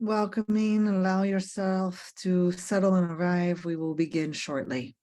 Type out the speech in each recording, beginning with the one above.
Welcoming, allow yourself to settle and arrive. We will begin shortly.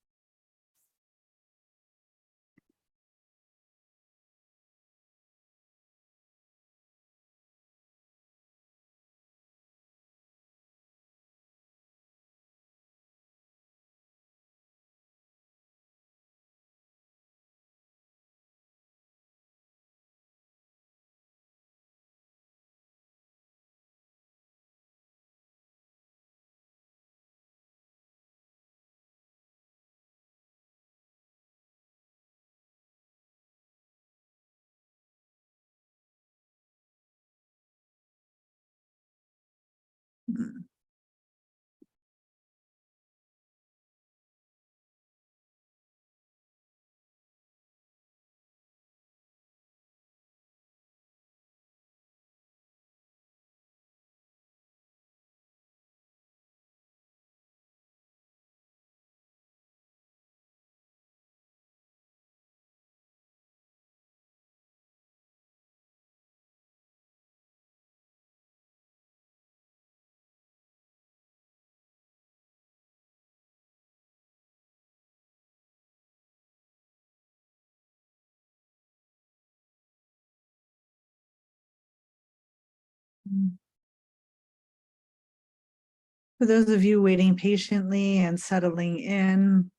For those of you waiting patiently and settling in,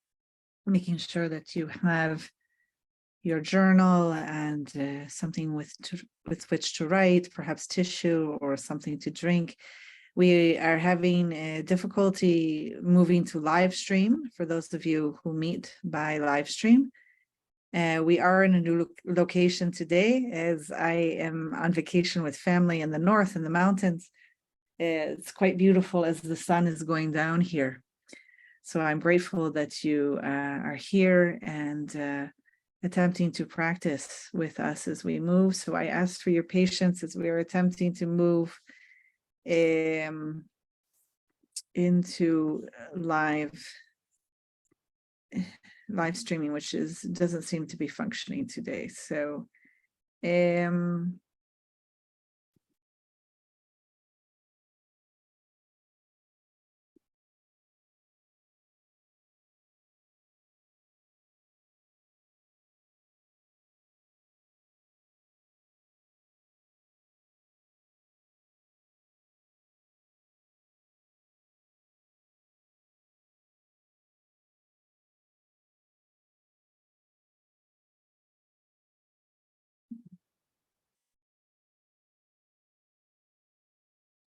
making sure that you have your journal and something with which to write, perhaps tissue or something to drink. We are having difficulty moving to live stream for those of you who meet by live stream. We are in a new location today as I am on vacation with family in the north in the mountains. It's quite beautiful as the sun is going down here. So I'm grateful that you are here and attempting to practice with us as we move. So I ask for your patience as we are attempting to move into live streaming, which doesn't seem to be functioning today. So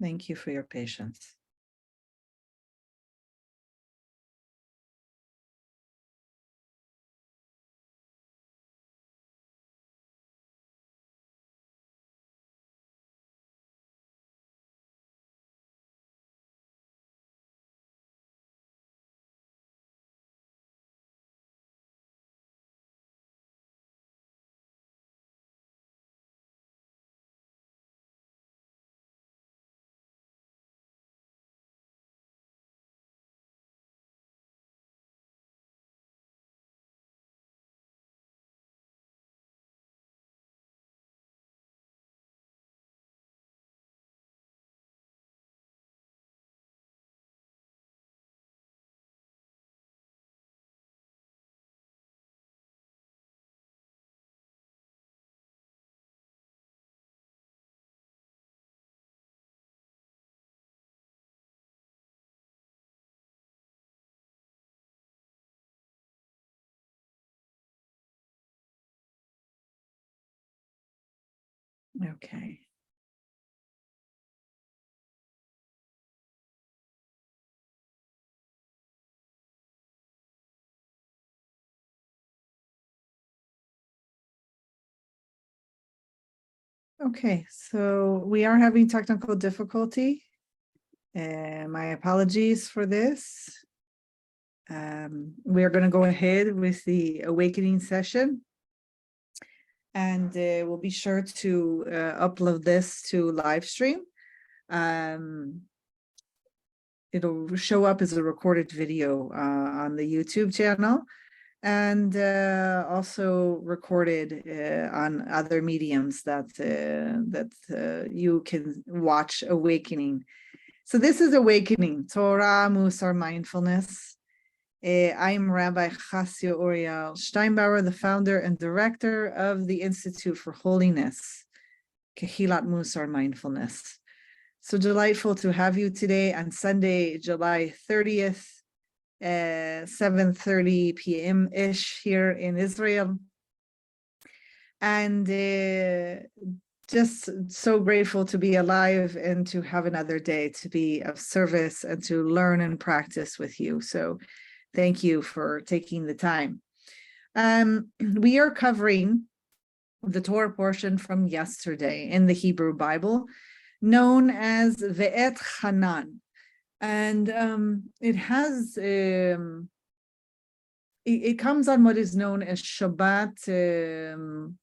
thank you for your patience. Okay. Okay, so we are having technical difficulty. My apologies for this. We are going to go ahead with the awakening session. And we'll be sure to upload this to live stream. It'll show up as a recorded video on the YouTube channel and also recorded on other mediums that you can watch awakening. So this is Awakening, Torah, Mussar Mindfulness. I'm Rabbi Chassia Uriel Steinbauer, the founder and director of the Institute for Holiness, Kehilat Mussar Mindfulness. So delightful to have you today on Sunday, July 30th, 7:30 p.m.-ish here in Israel. And just so grateful to be alive and to have another day to be of service and to learn and practice with you. So thank you for taking the time. We are covering the Torah portion from yesterday in the Hebrew Bible, known as Ve'et Hanan. And it has, it comes on what is known as Shabbat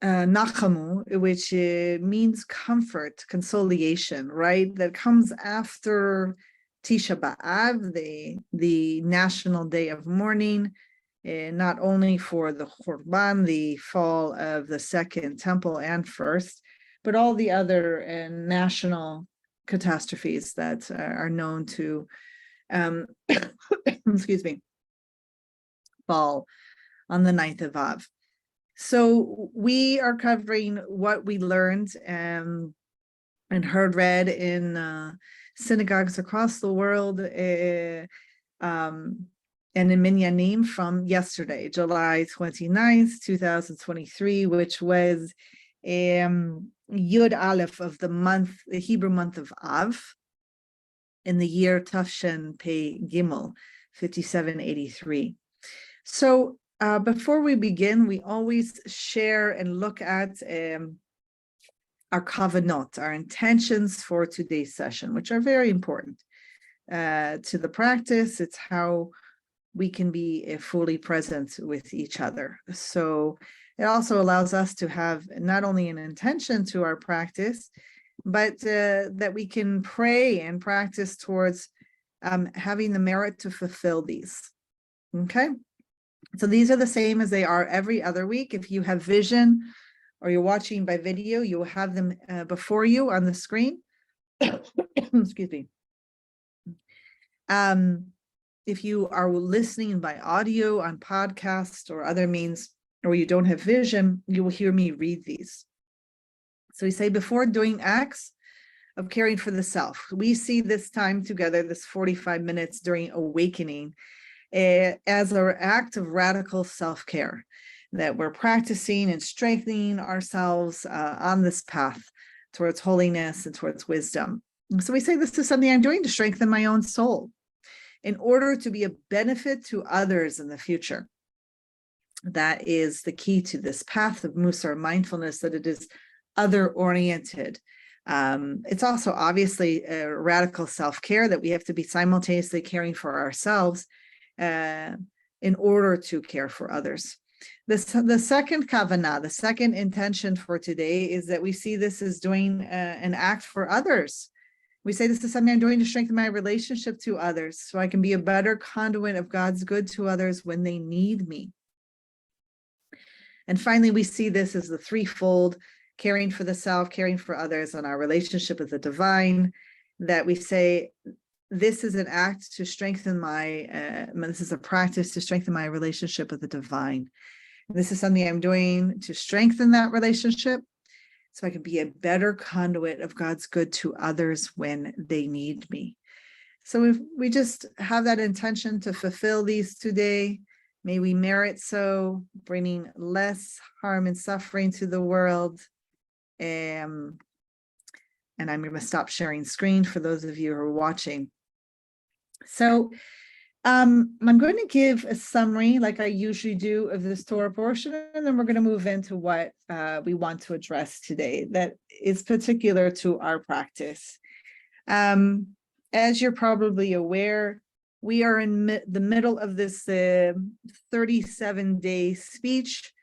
Nachamu, which means comfort, consolation, right? That comes after Tisha B'Av, the national day of mourning, not only for the Churban, the fall of the second temple and first, but all the other national catastrophes that are known to, excuse me, fall on the 9th of Av. So we are covering what we learned and heard read in synagogues across the world and in Minyanim from yesterday, July 29th, 2023, which was Yud Aleph of the month, the Hebrew month of Av, in the year Tafshen Pei Gimel, 5783. So before we begin, we always share and look at our kavanot, our intentions for today's session, which are very important to the practice. It's how we can be fully present with each other. So it also allows us to have not only an intention to our practice, but that we can pray and practice towards having the merit to fulfill these. Okay? So these are the same as they are every other week. If you have vision or you're watching by video, you will have them before you on the screen. Excuse me. If you are listening by audio on podcast or other means, or you don't have vision, you will hear me read these. So we say, before doing acts of caring for the self, we see this time together, this 45 minutes during awakening, as an act of radical self-care, that we're practicing and strengthening ourselves on this path towards holiness and towards wisdom. And so we say, this is something I'm doing to strengthen my own soul in order to be a benefit to others in the future. That is the key to this path of Mussar Mindfulness, that it is other-oriented. It's also obviously a radical self-care, that we have to be simultaneously caring for ourselves in order to care for others. The second kavanah, the second intention for today, is that we see this as doing an act for others. We say, this is something I'm doing to strengthen my relationship to others, so I can be a better conduit of God's good to others when they need me. And finally, we see this as the threefold: caring for the self, caring for others, and our relationship with the divine, that we say, this is an act to strengthen this is a practice to strengthen my relationship with the divine. This is something I'm doing to strengthen that relationship so I can be a better conduit of God's good to others when they need me. So if we just have that intention to fulfill these today, may we merit so, bringing less harm and suffering to the world. And I'm going to stop sharing screen for those of you who are watching. So I'm going to give a summary, like I usually do, of this Torah portion, and then we're going to move into what we want to address today that is particular to our practice. As you're probably aware, we are in the middle of this 37-day speech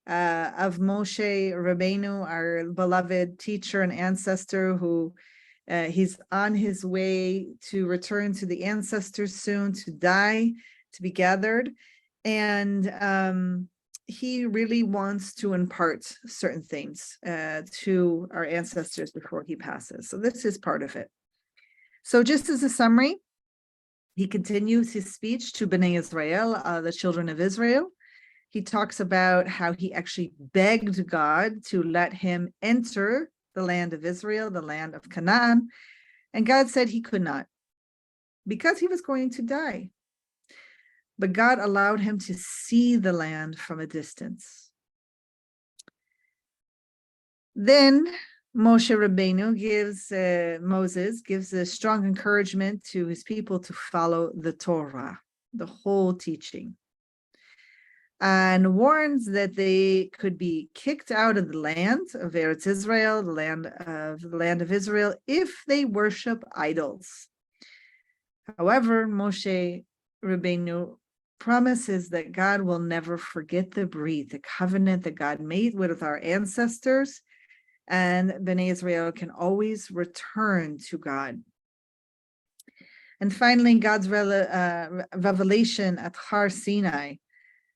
of Moshe Rabbeinu, our beloved teacher and ancestor, who he's on his way to return to the ancestors soon, to die, to be gathered. And he really wants to impart certain things to our ancestors before he passes. So this is part of it. So just as a summary, he continues his speech to Bnei Israel, the children of Israel. He talks about how he actually begged God to let him enter the land of Israel, the land of Canaan, and God said he could not because he was going to die. But God allowed him to see the land from a distance. Then Moshe Rabbeinu Moses gives a strong encouragement to his people to follow the Torah, the whole teaching, and warns that they could be kicked out of the land of Eretz Israel, the land of Israel, if they worship idols. However, Moshe Rabbeinu promises that God will never forget the brit, the covenant that God made with our ancestors, and Bnei Israel can always return to God. And finally, God's revelation at Har Sinai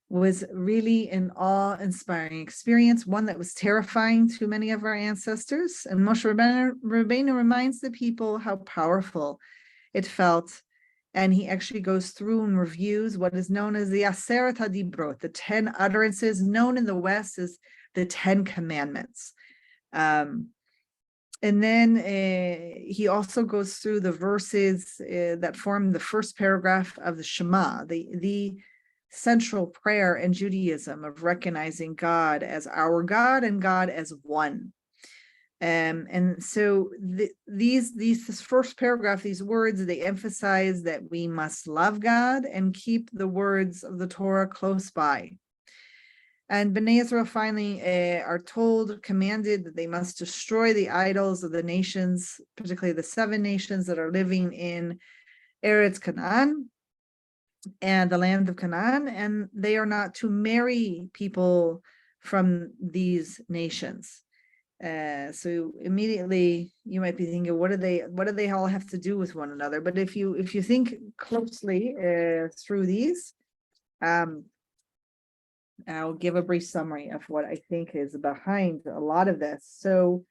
was really an awe-inspiring experience, one that was terrifying to many of our ancestors. And Moshe Rabbeinu reminds the people how powerful it felt. And he actually goes through and reviews what is known as the Aseret HaDibrot, the 10 utterances, known in the West as the 10 Commandments. And then he also goes through the verses that form the first paragraph of the Shema, the central prayer in Judaism of recognizing God as our God and God as one. And so this first paragraph, these words, they emphasize that we must love God and keep the words of the Torah close by. And Bnei Israel finally are commanded that they must destroy the idols of the nations, particularly the 7 nations that are living in Eretz Canaan and the land of Canaan, and they are not to marry people from these nations. So immediately you might be thinking, what do they all have to do with one another? But if you think closely through these, I'll give a brief summary of what I think is behind a lot of this. So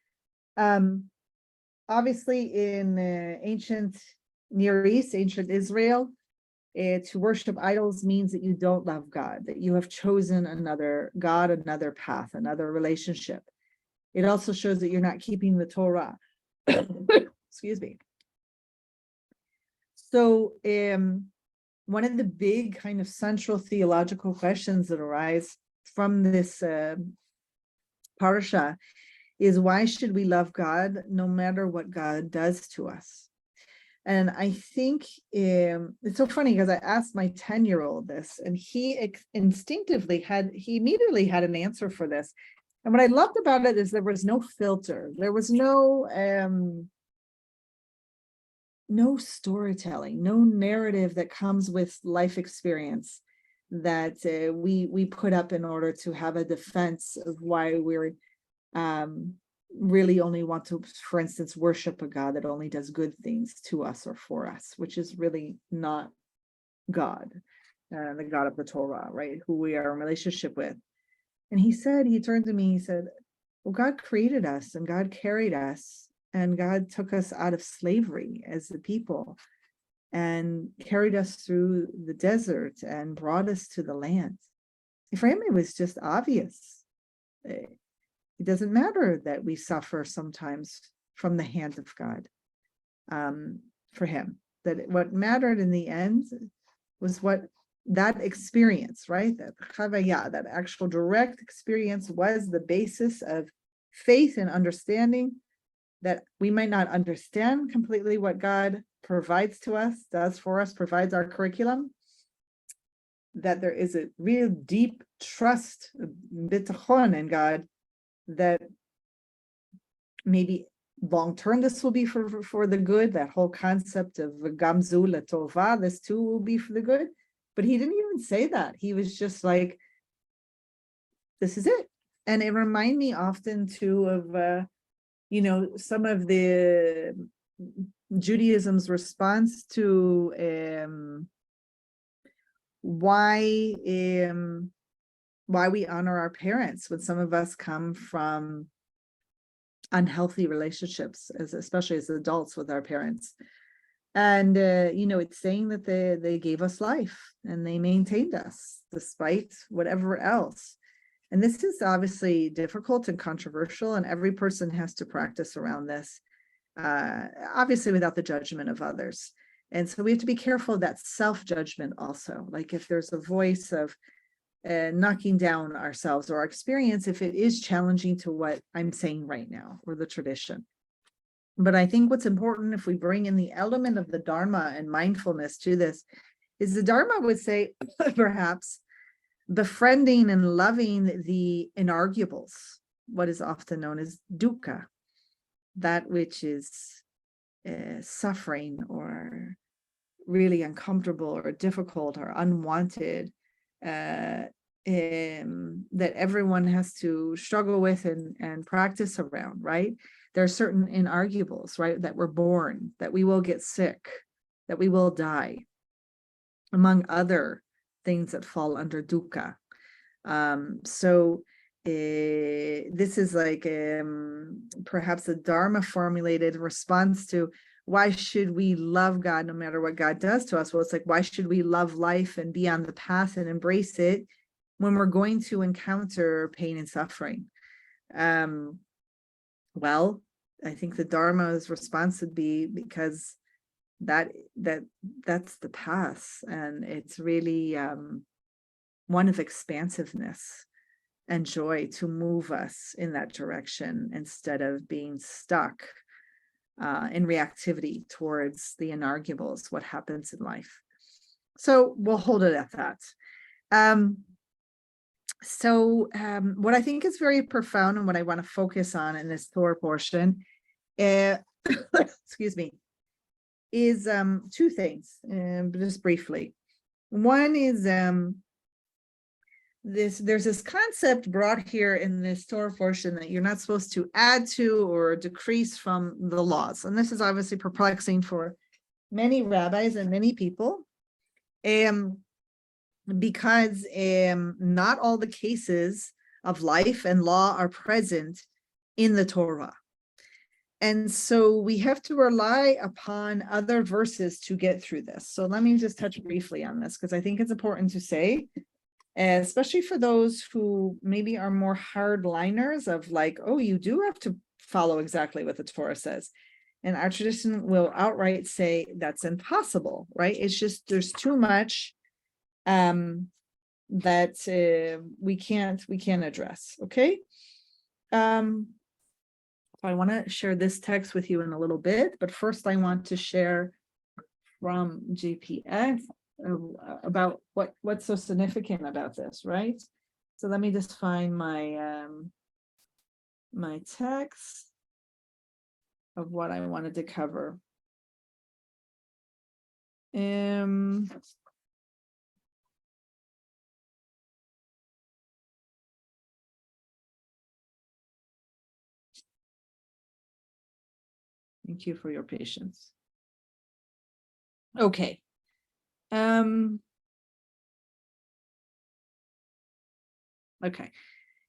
obviously in ancient Near East, ancient Israel, to worship idols means that you don't love God, that you have chosen another God, another path, another relationship. It also shows that you're not keeping the Torah. Excuse me. So one of the big kind of central theological questions that arise from this parasha is, why should we love God no matter what God does to us? And I think it's so funny because I asked my 10-year-old this, and he immediately had an answer for this. And what I loved about it is there was no filter. There was no storytelling, no narrative that comes with life experience that we put up in order to have a defense of why we're really only want to, for instance, worship a God that only does good things to us or for us, which is really not God, the God of the Torah, right? Who we are in relationship with. And he turned to me, he said, well, God created us and God carried us and God took us out of slavery as a people and carried us through the desert and brought us to the land. For him, it was just obvious. It doesn't matter that we suffer sometimes from the hand of God. For him, that what mattered in the end was what that experience, right? That chavaya, that actual direct experience, was the basis of faith and understanding, that we might not understand completely what God provides to us, does for us, provides our curriculum, that there is a real deep trust, bitachon in God, that maybe long-term this will be for the good, that whole concept of gamzu latova, this too will be for the good. But he didn't even say that. He was just like, this is it. And it reminded me often too of, some of the Judaism's response to why why we honor our parents when some of us come from unhealthy relationships, especially as adults with our parents. And, it's saying that they gave us life and they maintained us despite whatever else. And this is obviously difficult and controversial, and every person has to practice around this, obviously without the judgment of others. And so we have to be careful of that self-judgment also. Like if there's a voice of knocking down ourselves or our experience, if it is challenging to what I'm saying right now or the tradition. But I think what's important, if we bring in the element of the Dharma and mindfulness to this, is the Dharma would say, perhaps, befriending and loving the inarguables, what is often known as dukkha, that which is suffering or really uncomfortable or difficult or unwanted, that everyone has to struggle with and practice around, right? There are certain inarguables, right, that we're born, that we will get sick, that we will die, among other things that fall under dukkha. So this is like perhaps a Dharma formulated response to why should we love God no matter what God does to us? Well, it's like, why should we love life and be on the path and embrace it when we're going to encounter pain and suffering? Well, I think the Dharma's response would be because that's the path, and it's really one of expansiveness and joy to move us in that direction instead of being stuck in reactivity towards the inarguables, what happens in life. So we'll hold it at that. What I think is very profound and what I want to focus on in this Torah portion, excuse me, is two things, just briefly. One is there's this concept brought here in this Torah portion that you're not supposed to add to or decrease from the laws. And this is obviously perplexing for many rabbis and many people. Because not all the cases of life and law are present in the Torah. And so we have to rely upon other verses to get through this. So let me just touch briefly on this, because I think it's important to say, especially for those who maybe are more hardliners of like, oh, you do have to follow exactly what the Torah says. And our tradition will outright say that's impossible, right? It's just, there's too much that we can't address. Okay. I want to share this text with you in a little bit, but first I want to share from GPS about what's so significant about this, right? So let me just find my my text of what I wanted to cover. Thank you for your patience. Okay. Okay.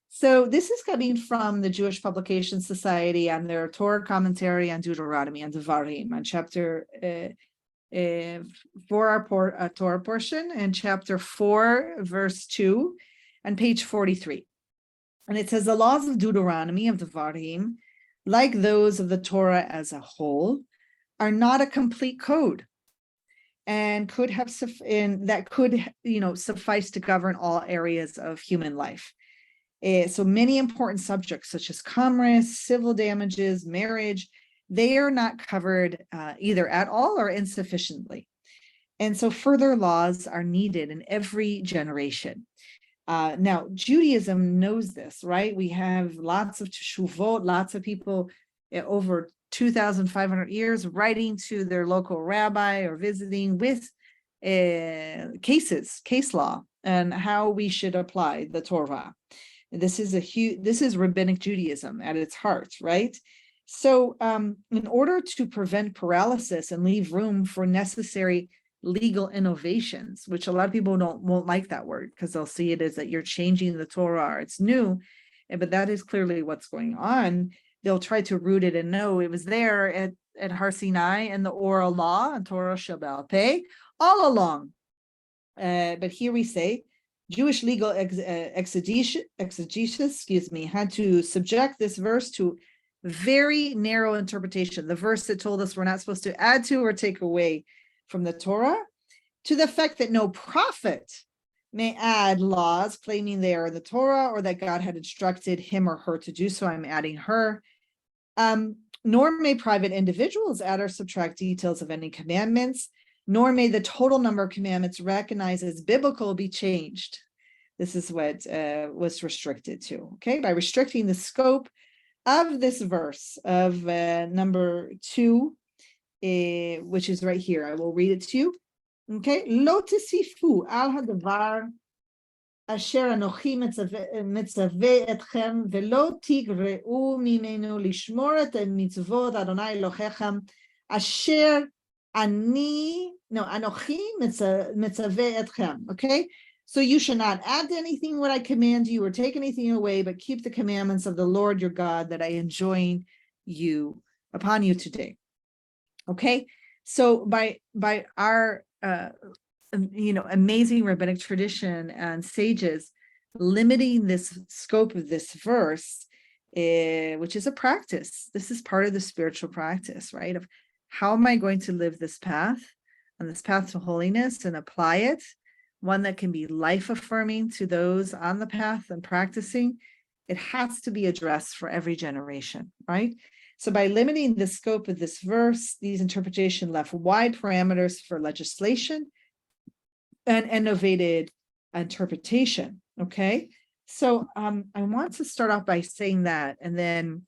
So this is coming from the Jewish Publication Society and their Torah commentary on Deuteronomy and Devarim on chapter for our Torah portion and chapter 4, verse 2, on page 43. And it says, the laws of Deuteronomy of Devarim, like those of the Torah as a whole, are not a complete code, and could have suffice to govern all areas of human life. So many important subjects such as commerce, civil damages, marriage, they are not covered either at all or insufficiently. And so further laws are needed in every generation. Now, Judaism knows this, right? We have lots of teshuvot, lots of people over 2,500 years writing to their local rabbi or visiting with case law, and how we should apply the Torah. This is rabbinic Judaism at its heart, right? So in order to prevent paralysis and leave room for necessary legal innovations, which a lot of people won't like that word because they'll see it as that you're changing the Torah or it's new. But that is clearly what's going on. They'll try to root it and no, it was there at Har Sinai and the oral law and Torah Sheba'al Peh all along. But here we say Jewish legal exegesis, had to subject this verse to very narrow interpretation. The verse that told us we're not supposed to add to or take away from the Torah, to the effect that no prophet may add laws claiming they are in the Torah or that God had instructed him or her to do so. I'm adding her. Nor may private individuals add or subtract details of any commandments, nor may the total number of commandments recognized as biblical be changed. This is what was restricted to, okay? By restricting the scope of this verse of number 2, which is right here. I will read it to you. Okay? Lo tisifu al hadavar asher anochi mitzaveh etchem velo tigreu mimenu lishmor et mitzvot Adonai Elohechem asher anochi mitzaveh etchem. Okay? So you should not add to anything what I command you or take anything away, but keep the commandments of the Lord your God that I enjoin you upon you today. Okay, so by our amazing rabbinic tradition and sages limiting this scope of this verse, which is a practice. This is part of the spiritual practice, right? Of how am I going to live this path, on this path to holiness, and apply it, one that can be life-affirming to those on the path and practicing. It has to be addressed for every generation, right? So by limiting the scope of this verse, these interpretations left wide parameters for legislation and innovative interpretation, okay? So I want to start off by saying that and then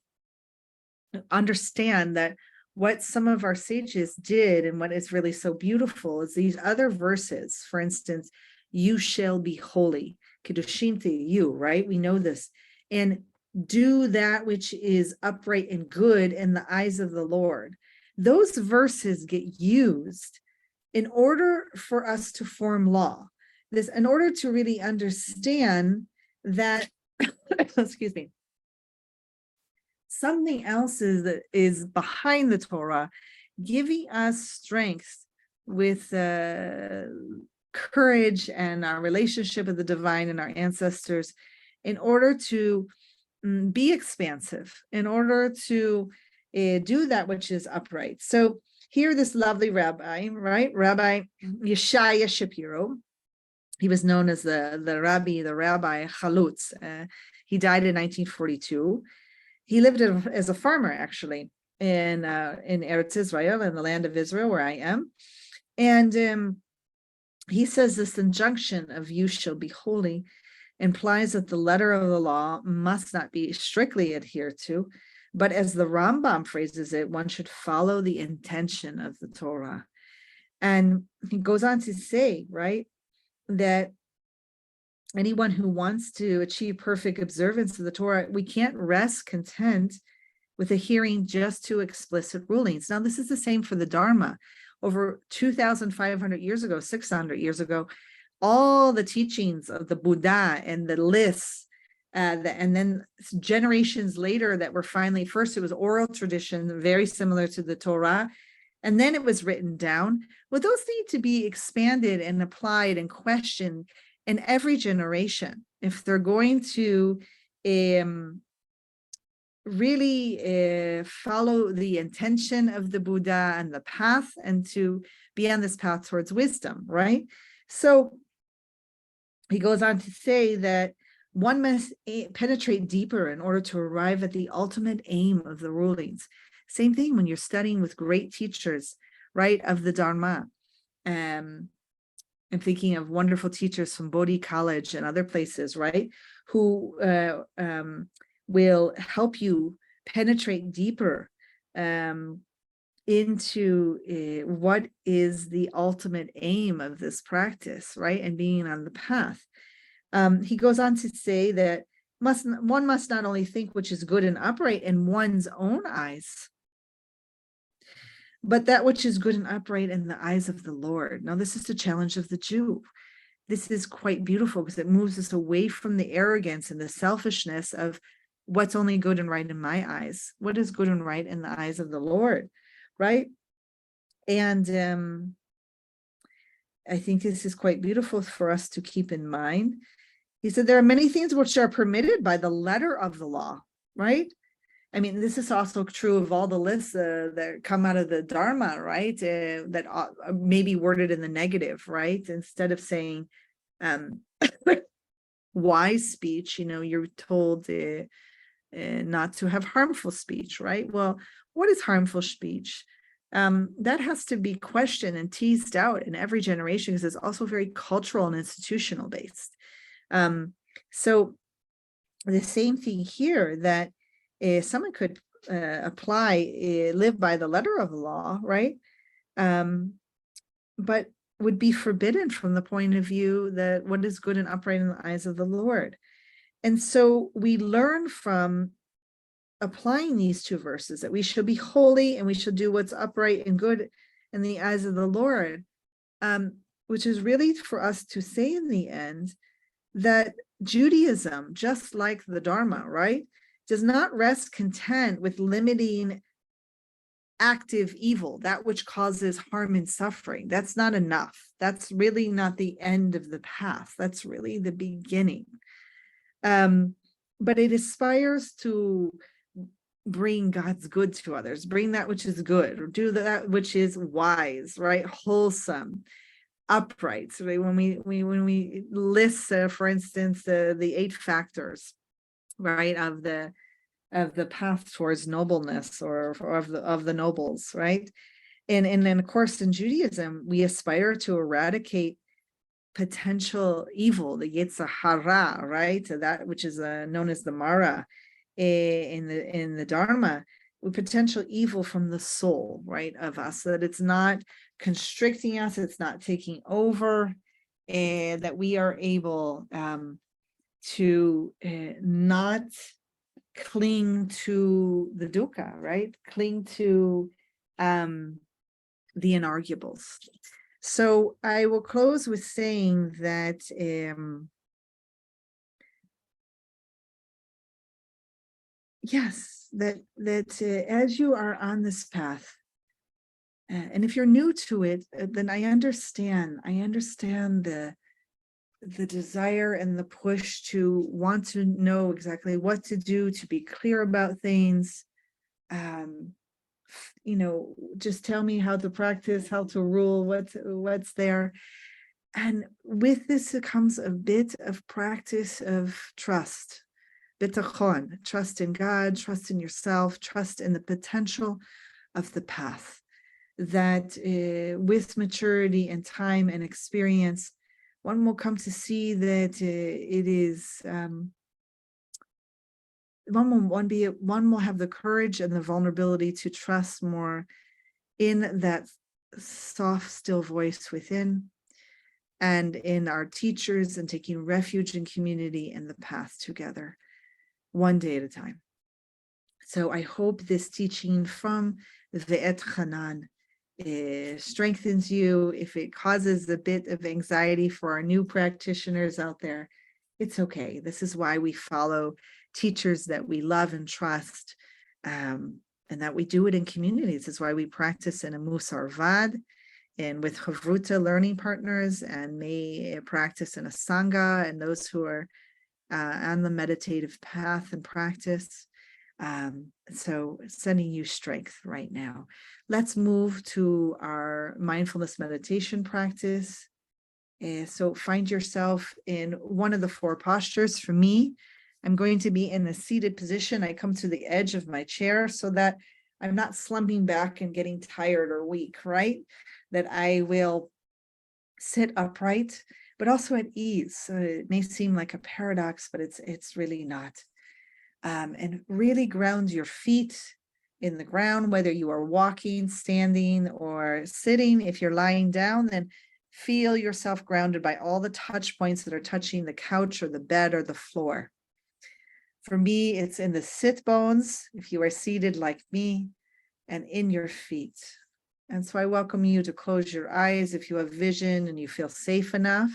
understand that what some of our sages did and what is really so beautiful is these other verses. For instance, you shall be holy, Kedushim you, right? We know this. And do that which is upright and good in the eyes of the Lord. Those verses get used in order for us to form law. This, in order to really understand that, excuse me, something else is behind the Torah, giving us strength with courage and our relationship with the divine and our ancestors in order to be expansive, in order to do that which is upright. So here, this lovely rabbi, right? Rabbi Yeshaya Shapiro, he was known as the rabbi Chalutz. He died in 1942. He lived as a farmer, actually, in Eretz Israel, in the land of Israel, where I am. And he says this injunction of you shall be holy implies that the letter of the law must not be strictly adhered to, but as the Rambam phrases it, one should follow the intention of the Torah. And he goes on to say, right, that anyone who wants to achieve perfect observance of the Torah, we can't rest content with adhering just to explicit rulings. Now, this is the same for the Dharma. Over 2,500 years ago, 600 years ago, all the teachings of the Buddha and the lists, and then generations later that were finally, first it was oral tradition, very similar to the Torah, and then it was written down. Well, those need to be expanded and applied and questioned in every generation if they're going to really follow the intention of the Buddha and the path, and to be on this path towards wisdom, right? So he goes on to say that one must penetrate deeper in order to arrive at the ultimate aim of the rulings. Same thing when you're studying with great teachers, right, of the Dharma. I'm thinking of wonderful teachers from Bodhi College and other places, right, who will help you penetrate deeper into what is the ultimate aim of this practice, right, and being on the path. He goes on to say that one must not only think which is good and upright in one's own eyes, but that which is good and upright in the eyes of the Lord. Now, this is the challenge of the Jew. This is quite beautiful because it moves us away from the arrogance and the selfishness of what's only good and right in my eyes. What is good and right in the eyes of the Lord, right? And I think this is quite beautiful for us to keep in mind. He said there are many things which are permitted by the letter of the law, right? I mean, this is also true of all the lists that come out of the Dharma, right? That may be worded in the negative, right? Instead of saying wise speech, you're told not to have harmful speech, right? Well, what is harmful speech? That has to be questioned and teased out in every generation because it's also very cultural and institutional based. So the same thing here, that someone could apply, live by the letter of the law, right? But would be forbidden from the point of view that what is good and upright in the eyes of the Lord. And so we learn from applying these two verses that we should be holy and we should do what's upright and good in the eyes of the Lord, which is really for us to say in the end that Judaism, just like the Dharma, right, does not rest content with limiting active evil, that which causes harm and suffering. That's not enough. That's really not the end of the path. That's really the beginning. But it aspires to bring God's good to others, bring that which is good, or do that which is wise, right? Wholesome, upright. So when we list, for instance, the 8 factors, right, of the path towards nobleness, or of the nobles, right? And then of course in Judaism we aspire to eradicate potential evil, the Yetzer Hara, right? That which is known as the Mara in the Dharma, with potential evil from the soul, right, of us, so that it's not constricting us, it's not taking over, and that we are able to not cling to the dukkha, right? Cling to the inarguables. So I will close with saying that yes, that as you are on this path, and if you're new to it, then I understand the desire and the push to want to know exactly what to do, to be clear about things. Just tell me how to practice, how to rule, what's there. And with this comes a bit of practice of trust, bitachon, trust in God, trust in yourself, trust in the potential of the path. That with maturity and time and experience, one will come to see that it is one will have the courage and the vulnerability to trust more in that soft, still voice within, and in our teachers, and taking refuge in community and the path together, one day at a time. So I hope this teaching from Ve'et Hanan strengthens you. If it causes a bit of anxiety for our new practitioners out there, it's okay. This is why we follow teachers that we love and trust, and that we do it in communities. It's why we practice in a Mussar Vad and with Chavruta learning partners, and may practice in a Sangha and those who are on the meditative path and practice. So sending you strength right now. Let's move to our mindfulness meditation practice. So find yourself in one of the 4 postures. For me, I'm going to be in a seated position. I come to the edge of my chair so that I'm not slumping back and getting tired or weak, right? That I will sit upright, but also at ease. So it may seem like a paradox, but it's really not. And really ground your feet in the ground, whether you are walking, standing, or sitting. If you're lying down, then feel yourself grounded by all the touch points that are touching the couch or the bed or the floor. For me, it's in the sit bones, if you are seated like me, and in your feet. And so I welcome you to close your eyes if you have vision and you feel safe enough.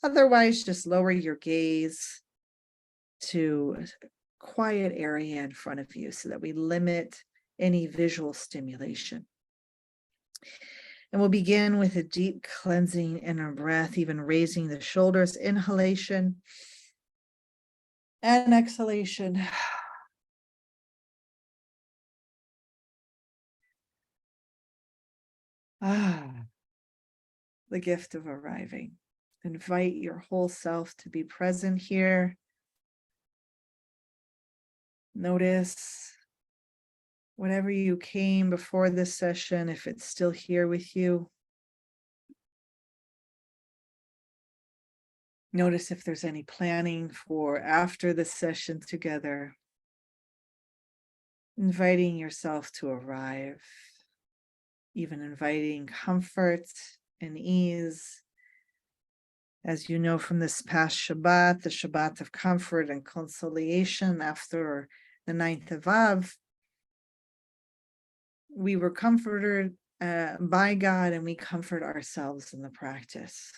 Otherwise, just lower your gaze to a quiet area in front of you so that we limit any visual stimulation. And we'll begin with a deep cleansing inner breath, even raising the shoulders, inhalation and exhalation. The gift of arriving. Invite your whole self to be present here. Notice whatever you came before this session, if it's still here with you. Notice if there's any planning for after the session together. Inviting yourself to arrive, even inviting comfort and ease. As you know from this past Shabbat, the Shabbat of comfort and consolation after the 9th of Av, we were comforted by God and we comfort ourselves in the practice.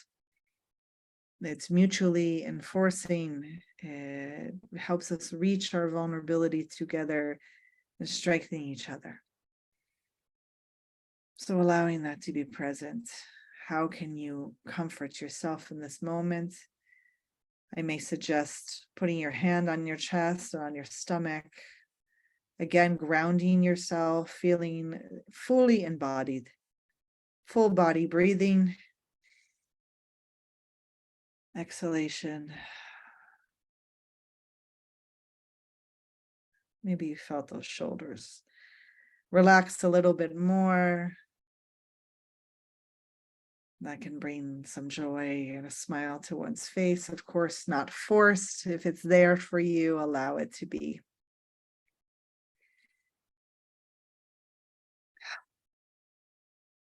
It's mutually enforcing. It helps us reach our vulnerability together and strengthening each other. So allowing that to be present. How can you comfort yourself in this moment? I may suggest putting your hand on your chest or on your stomach. Again, grounding yourself, feeling fully embodied, full body breathing. Exhalation. Maybe you felt those shoulders relax a little bit more. That can bring some joy and a smile to one's face. Of course, not forced. If it's there for you, allow it to be.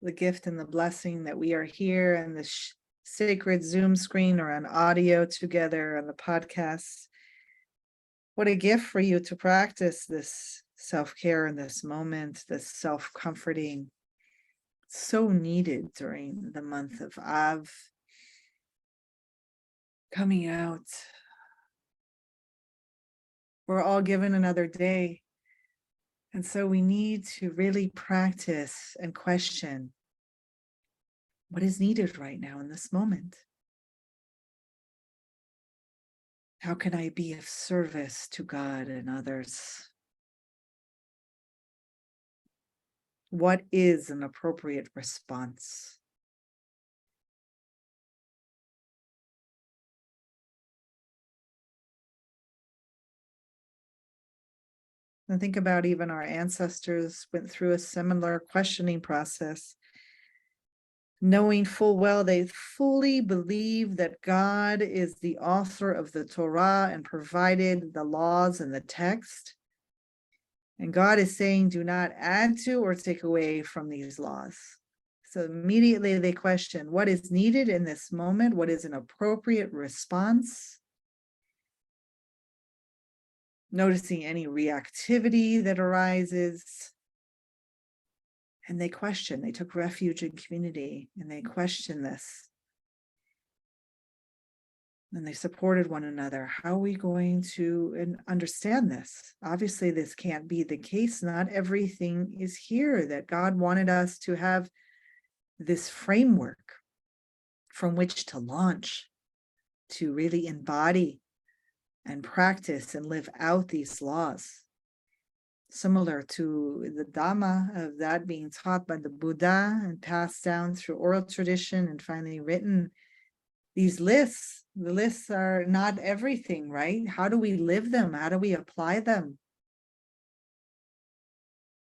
The gift and the blessing that we are here and this sacred Zoom screen or on audio together on the podcast. What a gift for you to practice this self-care in this moment, this self-comforting. So needed during the month of Av. Coming out. We're all given another day. And so we need to really practice and question what is needed right now in this moment. How can I be of service to God and others? What is an appropriate response? And think about even our ancestors went through a similar questioning process, knowing full well they fully believe that God is the author of the Torah and provided the laws and the text. And God is saying, do not add to or take away from these laws. So immediately they question what is needed in this moment, what is an appropriate response. Noticing any reactivity that arises. And they question, they took refuge in community and they questioned this. And they supported one another. How are we going to understand this? Obviously, this can't be the case. Not everything is here, that God wanted us to have this framework from which to launch, to really embody and practice and live out these laws. Similar to the Dhamma of that being taught by the Buddha and passed down through oral tradition and finally written. These lists, the lists are not everything, right? How do we live them? How do we apply them?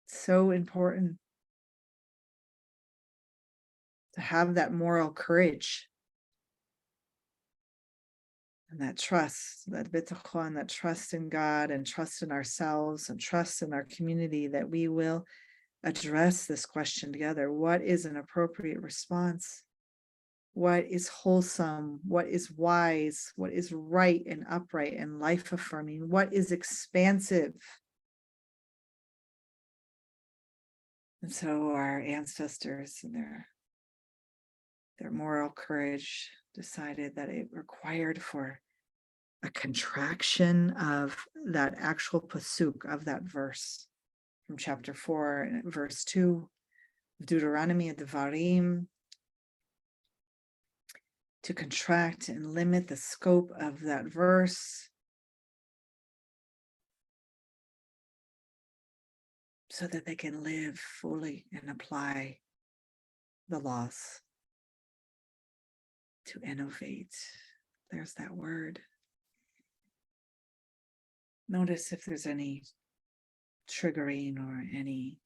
So important to have that moral courage and that trust, that bitachon, that trust in God and trust in ourselves and trust in our community that we will address this question together. What is an appropriate response? What is wholesome? What is wise? What is right and upright and life affirming? What is expansive? And so our ancestors and their moral courage decided that it required for a contraction of that actual pasuk of that verse from chapter 4, verse 2 of Deuteronomy and Devarim, to contract and limit the scope of that verse so that they can live fully and apply the laws, to innovate. There's that word. Notice if there's any triggering or any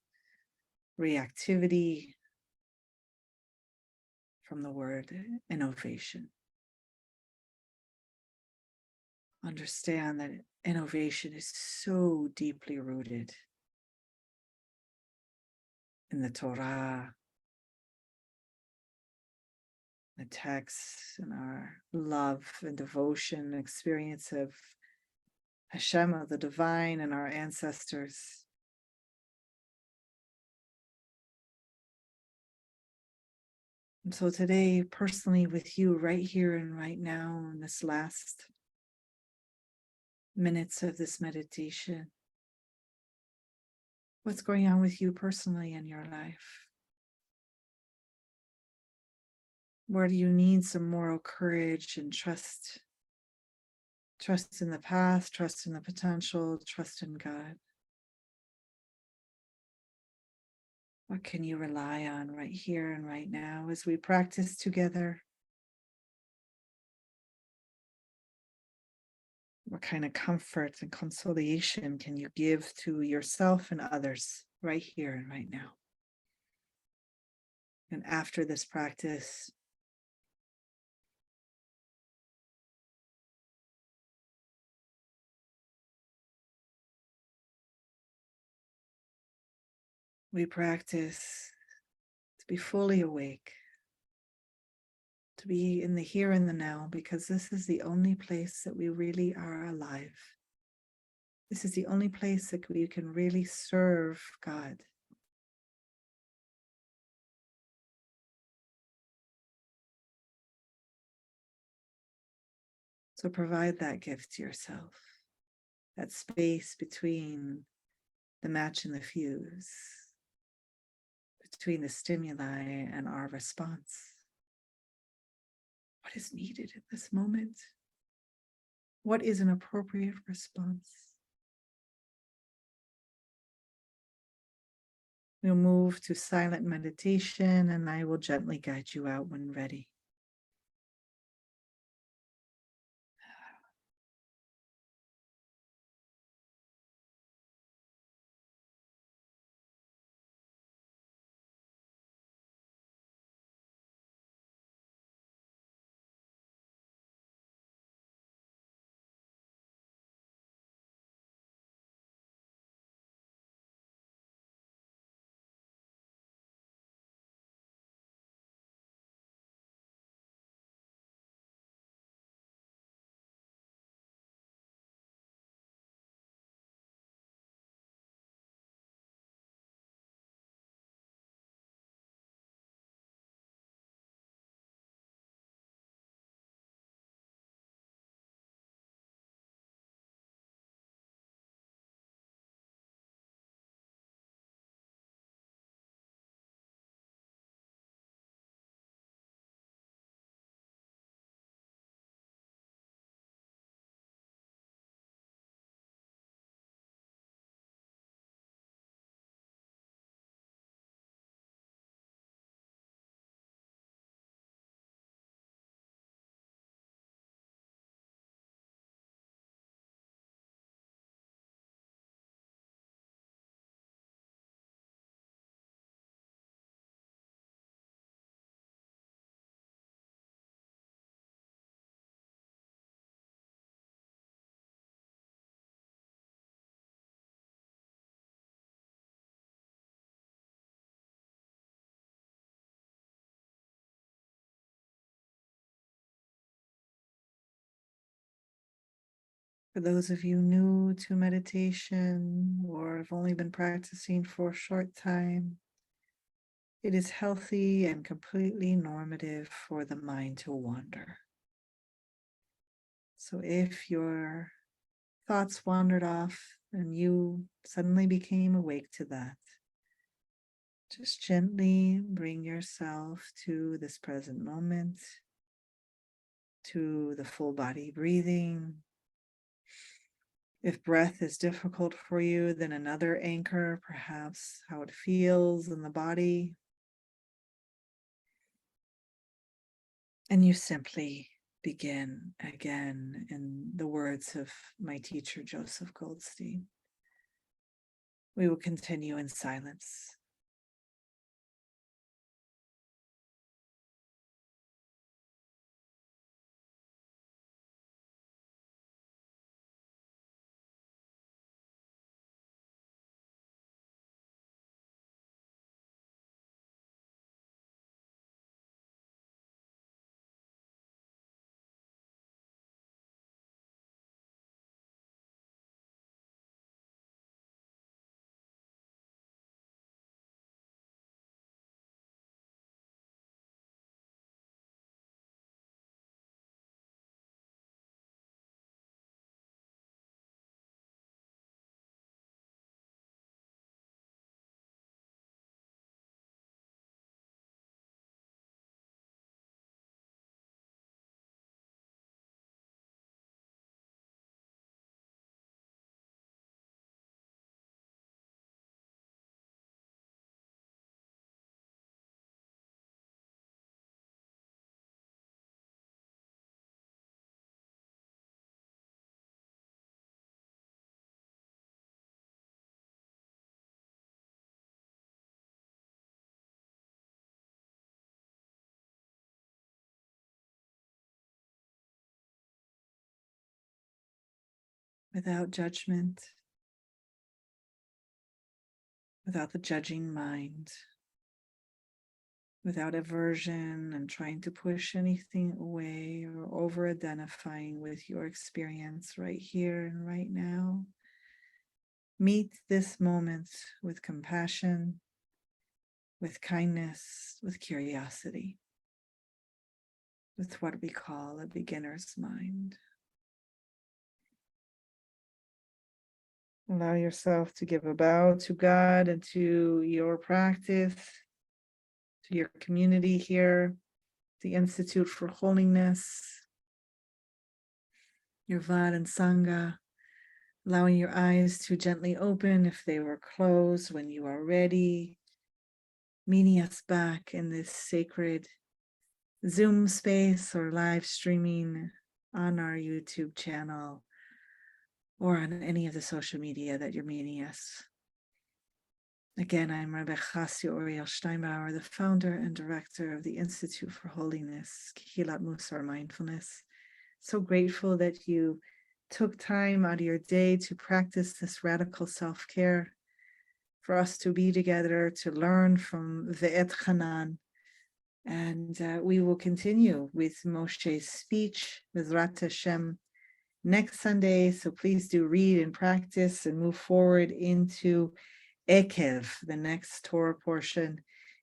reactivity from the word innovation. Understand that innovation is so deeply rooted in the Torah, the texts, and our love and devotion, experience of Hashem, of the divine, and our ancestors. And so today, personally with you, right here and right now, in this last minutes of this meditation, what's going on with you personally in your life? Where do you need some moral courage and trust? Trust in the path, trust in the potential, trust in God. What can you rely on right here and right now as we practice together? What kind of comfort and consolation can you give to yourself and others right here and right now? And after this practice, we practice to be fully awake, to be in the here and the now, because this is the only place that we really are alive. This is the only place that we can really serve God. So provide that gift to yourself, that space between the match and the fuse, between the stimuli and our response. What is needed at this moment? What is an appropriate response? We'll move to silent meditation, and I will gently guide you out when ready. For those of you new to meditation or have only been practicing for a short time, It is healthy and completely normative for the mind to wander. So if your thoughts wandered off and you suddenly became awake to that, just gently bring yourself to this present moment, to the full body breathing. If breath is difficult for you, then another anchor, perhaps how it feels in the body. And you simply begin again in the words of my teacher, Joseph Goldstein. We will continue in silence. Without judgment, without the judging mind, without aversion and trying to push anything away or over identifying with your experience right here and right now. Meet this moment with compassion, with kindness, with curiosity, with what we call a beginner's mind. Allow yourself to give a bow to God and to your practice, to your community here, the Institute for Holiness, your Vad and Sangha, allowing your eyes to gently open if they were closed when you are ready, meeting us back in this sacred Zoom space or live streaming on our YouTube channel or on any of the social media that you're meeting us. Again, I'm Rabbi Chassia Uriel Steinbauer, the founder and director of the Institute for Holiness, Kehilat Mussar Mindfulness. So grateful that you took time out of your day to practice this radical self-care, for us to be together, to learn from Ve'et Hanan. And we will continue with Moshe's speech, Bezrat Hashem, next Sunday. So please do read and practice and move forward into Ekev, the next Torah portion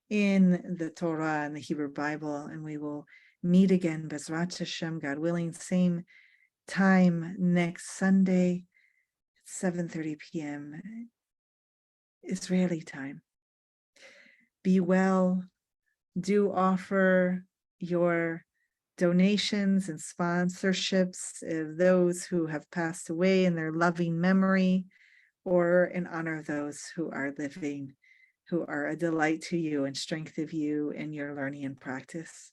in the Torah and the Hebrew Bible. And we will meet again, Bezrat Hashem, God willing, same time next Sunday at 7:30 p.m. Israeli time. Be well. Do offer your donations and sponsorships of those who have passed away in their loving memory, or in honor of those who are living, who are a delight to you and strength of you in your learning and practice,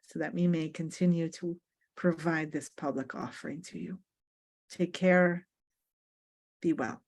so that we may continue to provide this public offering to you. Take care. Be well.